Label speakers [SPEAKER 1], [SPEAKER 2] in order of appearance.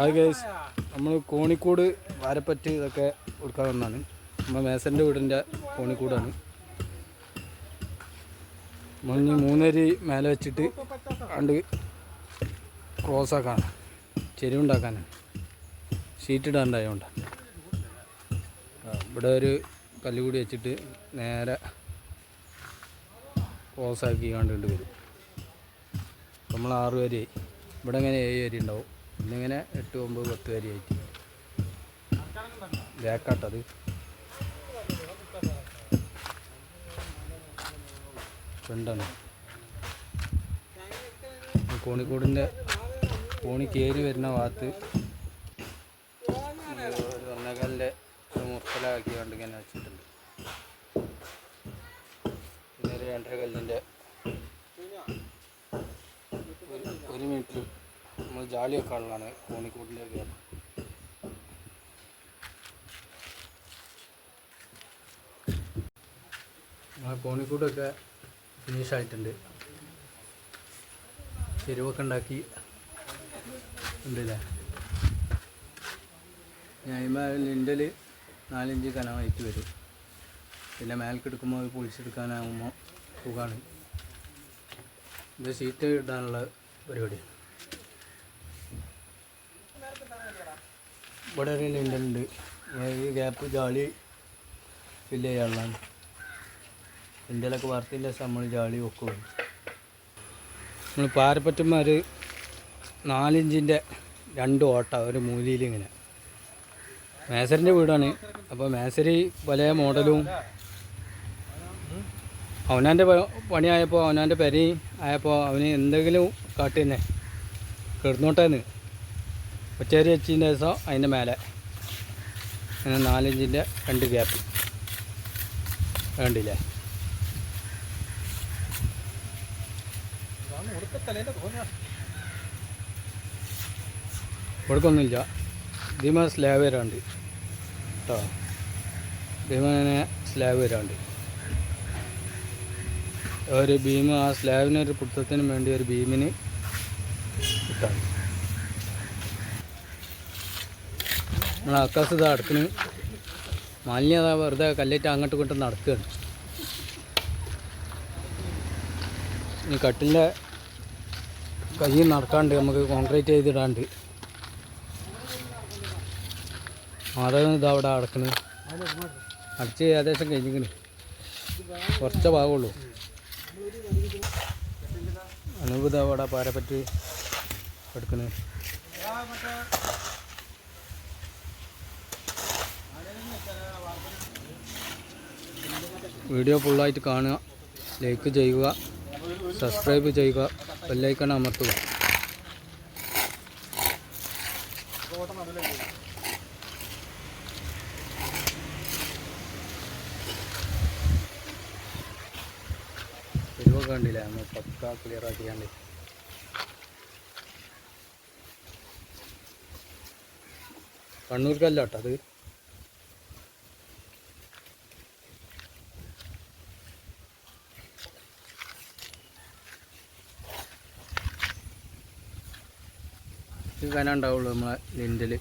[SPEAKER 1] Hi guys, നമ്മൾ കോണിക്കൂട് വാരപ്പറ്റ് ഇതൊക്കെ കൊടുക്കാൻ വന്നതാണ്. നമ്മൾ മേസൻ്റെ വീടിൻ്റെ കോണിക്കൂടാണ്. നമ്മൾ 3 അരി മേലെ വെച്ചിട്ട് കണ്ട് ക്രോസാക്കാണ്, ചെരിവുണ്ടാക്കാനാണ്, ഷീറ്റ് ഇടാണ്ടായതുകൊണ്ട്. ഇവിടെ ഒരു കല്ലുകൂടി വെച്ചിട്ട് നേരെ ക്രോസാക്കി കണ്ടുകൊണ്ട് വരും. നമ്മൾ 6 വരി, ഇവിടെ ഇങ്ങനെ 7 വരി ഉണ്ടാവും. ഇന്നിങ്ങനെ 8, 9, 10 വരി ആയിട്ട് ബാക്കാട്ടത്. ഫ്രണ്ടാണ് കോണിക്കൂടിൻ്റെ കോണി കയറി വരുന്ന ഭാഗത്ത് ഒരു ഒന്നേകാലിൻ്റെ മുത്തലാക്കി കണ്ട് ഇങ്ങനെ വെച്ചിട്ടുണ്ട്. പിന്നെ ഒരു 2.5 കല്ലിൻ്റെ 1 മീറ്റർ നമ്മൾ ജാളി വെക്കാനുള്ളതാണ് കോണിക്കൂടിൻ്റെ കയറി. കോണിക്കൂടൊക്കെ ഫിനിഷായിട്ടുണ്ട്. ചെരുവൊക്കെ ഉണ്ടാക്കി ഉണ്ടല്ലേ. ഞാൻ ലിൻഡൽ 4 ഇഞ്ച് കനമായിട്ട് വരും. പിന്നെ മേൽക്കെടുക്കുമ്പോൾ പൊളിച്ചെടുക്കാനാകുമ്പോൾ സുഖമാണ്. ഇത് ഷീറ്റ് ഇടാനുള്ള പരിപാടിയാണ്. ഇവിടെ ഒരു ലിൻഡലുണ്ട്. ഈ ഗ്യാപ്പ് ജാളി ഫില്ല് ചെയ്യാനുള്ളതാണ്. ലിൻഡലൊക്കെ വാർത്തതിൻ്റെ ശേഷം നമ്മൾ ജാളി വെക്കും. നമ്മൾ പാരപ്പറ്റന്മാർ 4 ഇഞ്ചിൻ്റെ 2 ഓട്ട ഒരു മൂലയിൽ ഇങ്ങനെ. മേസറിൻ്റെ വീടാണ്. അപ്പോൾ മേസരി പല മോഡലും അവനാൻ്റെ പണിയായപ്പോൾ അവനാൻ്റെ പെരി ആയപ്പോൾ അവന് എന്തെങ്കിലും കാട്ടി തന്നെ കിടന്നോട്ടേന്ന് ഒച്ചേരി വെച്ചതിൻ്റെ ദിവസം അതിൻ്റെ മേലെ അങ്ങനെ 4 ഇഞ്ചിൻ്റെ 2 ഗ്യാപ്പ് കണ്ടില്ലേ. കൊടുക്കൊന്നുമില്ല. ഇതിമ സ്ലാബ് വരാണ്ട് കേട്ടോ. ഇതിമനെ സ്ലാബ് വരാണ്ട് ഒരു ബീം, ആ സ്ലാബിനൊരു പുത്തത്തിനും വേണ്ടി ഒരു ബീമിന് ഇട്ടാണ്. നമ്മൾ ആക്കാസ് ഇത് അടുത്തിന് മാലിന്യ വെറുതെ കല്ലേറ്റ് അങ്ങോട്ടും ഇങ്ങോട്ടും നടക്കുകയാണ്. ഈ കട്ടിലിൻ്റെ കൈ നടക്കാണ്ട് നമുക്ക് കോൺക്രീറ്റ് ചെയ്തിടാണ്ട് അതൊന്നും ഇതാ അവിടെ അടക്കണ്. അടിച്ച് ഏകദേശം കഴിഞ്ഞിക്കണ്. കുറച്ചേ ഭാഗമുള്ളൂ. അനുഭൂത അവിടെ പാരപ്പറ്റ് എടുക്കണ്. വീഡിയോ ഫുള്ളായിട്ട് കാണുക, ലൈക്ക് ചെയ്യുക, സബ്സ്ക്രൈബ് ചെയ്യുക, ബെല്ലൈക്കൺ അമർത്തുക. തെരുവൊക്കെ കണ്ടില്ലേ, നമ്മൾ പക്ക ക്ലിയർ ആക്കിയാണ്ട്. കണ്ണൂർക്കല്ല കേട്ടോ അത്. ഇത് കന ഉണ്ടാവുള്ളൂ നമ്മളെ ലിൻഡല്.